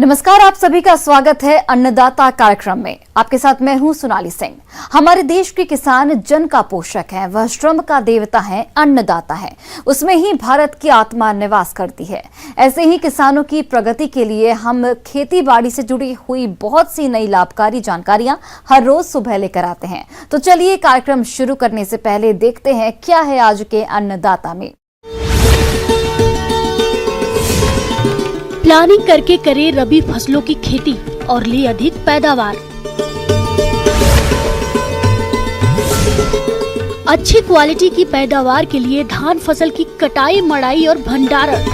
नमस्कार, आप सभी का स्वागत है अन्नदाता कार्यक्रम में। आपके साथ मैं हूं सोनाली सिंह। हमारे देश के किसान जन का पोषक है, वह श्रम का देवता है, अन्नदाता है। उसमें ही भारत की आत्मा निवास करती है। ऐसे ही किसानों की प्रगति के लिए हम खेती बाड़ी से जुड़ी हुई बहुत सी नई लाभकारी जानकारियां हर रोज सुबह लेकर आते हैं। तो चलिए कार्यक्रम शुरू करने से पहले देखते हैं क्या है आज के अन्नदाता में। प्लानिंग करके करे रबी फसलों की खेती और ले अधिक पैदावार। अच्छी क्वालिटी की पैदावार के लिए धान फसल की कटाई, मड़ाई और भंडारण।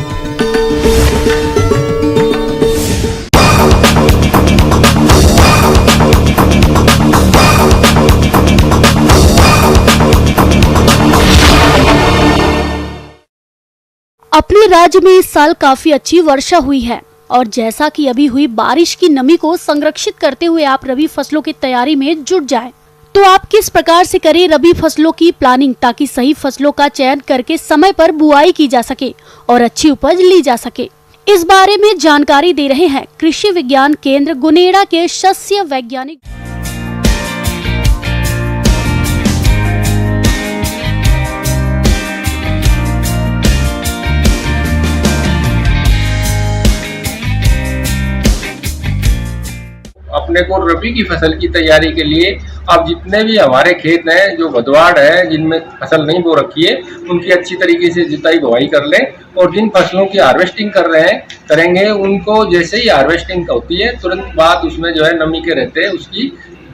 अपने राज्य में इस साल काफी अच्छी वर्षा हुई है और जैसा कि अभी हुई बारिश की नमी को संरक्षित करते हुए आप रबी फसलों की तैयारी में जुट जाएं। तो आप किस प्रकार से करें रबी फसलों की प्लानिंग ताकि सही फसलों का चयन करके समय पर बुआई की जा सके और अच्छी उपज ली जा सके। इस बारे में जानकारी दे रहे हैं कृषि विज्ञान केंद्र गुनेड़ा के शस्य वैज्ञानिक। अपने को रबी की फसल की तैयारी के लिए अब जितने भी हमारे खेत हैं जो भदवाड़ है, जिनमें फसल नहीं बो रखी है, उनकी अच्छी तरीके से जुताई बुआई कर लें। और जिन फसलों की हार्वेस्टिंग कर रहे हैं करेंगे, उनको जैसे ही हार्वेस्टिंग होती है तुरंत बाद उसमें जो है नमी के रहते हैं उसकी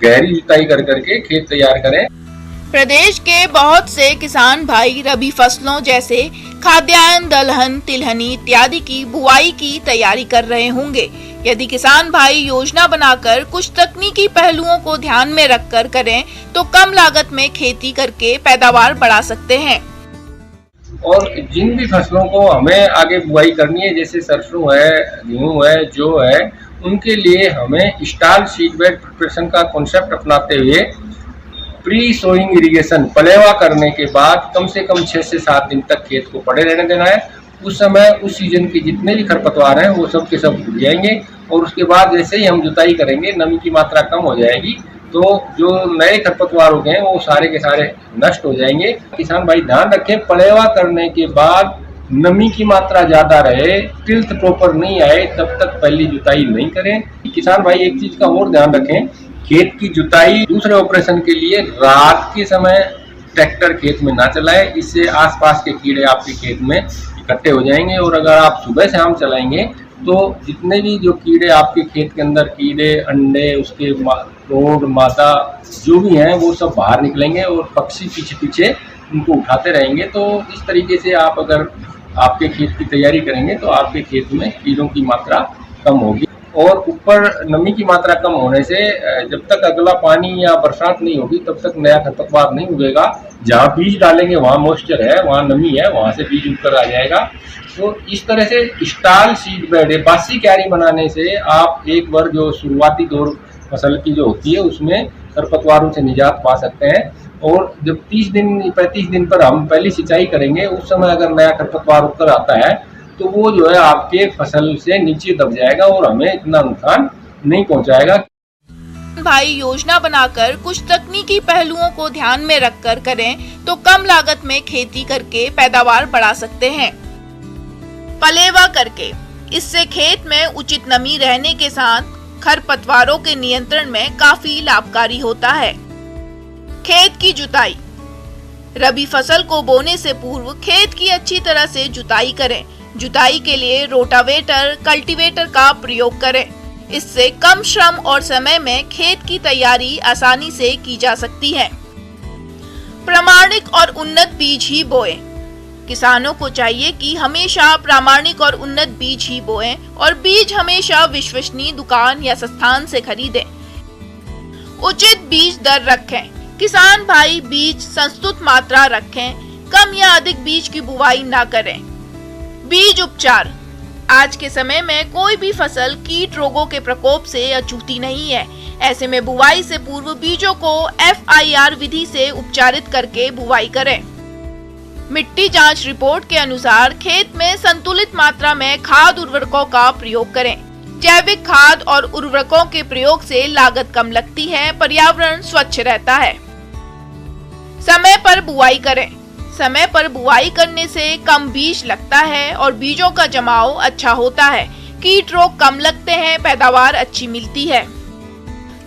गहरी जुताई कर करके खेत तैयार करें। प्रदेश के बहुत से किसान भाई रबी फसलों जैसे खाद्यान्न, दलहन, तिलहनी इत्यादि की बुआई की तैयारी कर रहे होंगे। यदि किसान भाई योजना बनाकर कुछ तकनीकी पहलुओं को ध्यान में रखकर करें तो कम लागत में खेती करके पैदावार बढ़ा सकते हैं। और जिन भी फसलों को हमें आगे बुआई करनी है, जैसे सरसों है, गेहूं है, जौ है, उनके लिए हमें स्टाल सीडबेड प्रिपरेशन का कॉन्सेप्ट अपनाते हुए प्री सोइंग इरिगेशन पलेवा करने के बाद कम से कम 6 से 7 दिन तक खेत को पड़े रहने देना है। उस समय उस सीजन के जितने भी खरपतवार हैं वो सब के सब उग जाएंगे और उसके बाद जैसे ही हम जुताई करेंगे नमी की मात्रा कम हो जाएगी तो जो नए खरपतवार हो गए वो सारे के सारे नष्ट हो जाएंगे। किसान भाई ध्यान रखें, पलेवा करने के बाद नमी की मात्रा ज्यादा रहे, टिल्थ प्रॉपर नहीं आए, तब तक पहली जुताई नहीं करें। किसान भाई एक चीज का और ध्यान रखें, खेत की जुताई दूसरे ऑपरेशन के लिए रात के समय ट्रैक्टर खेत में ना चलाएं, इससे आसपास के कीड़े आपके खेत में इकट्ठे हो जाएंगे। और अगर आप सुबह शाम चलाएंगे तो जितने भी जो कीड़े आपके खेत के अंदर कीड़े, अंडे, उसके रोड, मादा जो भी हैं वो सब बाहर निकलेंगे और पक्षी पीछे पीछे उनको उठाते रहेंगे। तो इस तरीके से आप अगर आपके खेत की तैयारी करेंगे तो आपके खेत में कीड़ों की मात्रा कम होगी। और ऊपर नमी की मात्रा कम होने से जब तक अगला पानी या बरसात नहीं होगी तब तक नया खरपतवार नहीं उगेगा। जहाँ बीज डालेंगे वहाँ मॉइस्चर है, वहाँ नमी है, वहाँ से बीज उगकर आ जाएगा। तो इस तरह से स्टाल सीड बेड है, बासी क्यारी बनाने से आप एक बार जो शुरुआती दौर फसल की जो होती है उसमें खरपतवारों से निजात पा सकते हैं। और जब 30-35 दिन पर हम पहली सिंचाई करेंगे उस समय अगर नया खरपतवार उगकर आता है तो वो जो है आपके फसल से नीचे दब जाएगा और हमें इतना नुकसान नहीं पहुंचाएगा। भाई योजना बनाकर कुछ तकनीकी पहलुओं को ध्यान में रखकर करें तो कम लागत में खेती करके पैदावार बढ़ा सकते हैं। पलेवा करके, इससे खेत में उचित नमी रहने के साथ खरपतवारों के नियंत्रण में काफी लाभकारी होता है। खेत की जुताई, रबी फसल को बोने से पूर्व खेत की अच्छी तरह से जुताई करें। जुताई के लिए रोटावेटर, कल्टीवेटर का प्रयोग करें। इससे कम श्रम और समय में खेत की तैयारी आसानी से की जा सकती है। प्रामाणिक और उन्नत बीज ही बोएं। किसानों को चाहिए कि हमेशा प्रामाणिक और उन्नत बीज ही बोएं और बीज हमेशा विश्वसनीय दुकान या संस्थान से खरीदें। उचित बीज दर रखें। किसान भाई बीज संस्तुत मात्रा रखें, कम या अधिक बीज की बुवाई ना करें। बीज उपचार, आज के समय में कोई भी फसल कीट रोगों के प्रकोप से अछूती नहीं है। ऐसे में बुवाई से पूर्व बीजों को FIR विधि से उपचारित करके बुवाई करें। मिट्टी जांच रिपोर्ट के अनुसार खेत में संतुलित मात्रा में खाद उर्वरकों का प्रयोग करें। जैविक खाद और उर्वरकों के प्रयोग से लागत कम लगती है, पर्यावरण स्वच्छ रहता है। समय पर बुआई करें। समय पर बुआई करने से कम बीज लगता है और बीजों का जमाव अच्छा होता है। कीट रोग कम लगते हैं, पैदावार अच्छी मिलती है।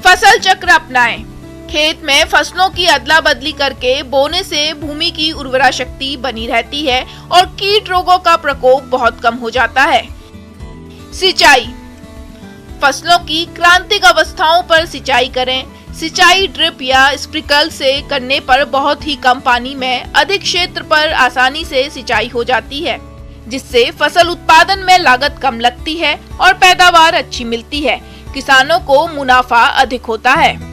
फसल चक्र अपनाएं। खेत में फसलों की अदला बदली करके बोने से भूमि की उर्वरा शक्ति बनी रहती है और कीट रोगों का प्रकोप बहुत कम हो जाता है। सिंचाई। फसलों की क्रांतिक अवस्थाओं पर सिंचाई करें। सिंचाई ड्रिप या स्प्रिंकल से करने पर बहुत ही कम पानी में अधिक क्षेत्र पर आसानी से सिंचाई हो जाती है, जिससे फसल उत्पादन में लागत कम लगती है और पैदावार अच्छी मिलती है। किसानों को मुनाफा अधिक होता है।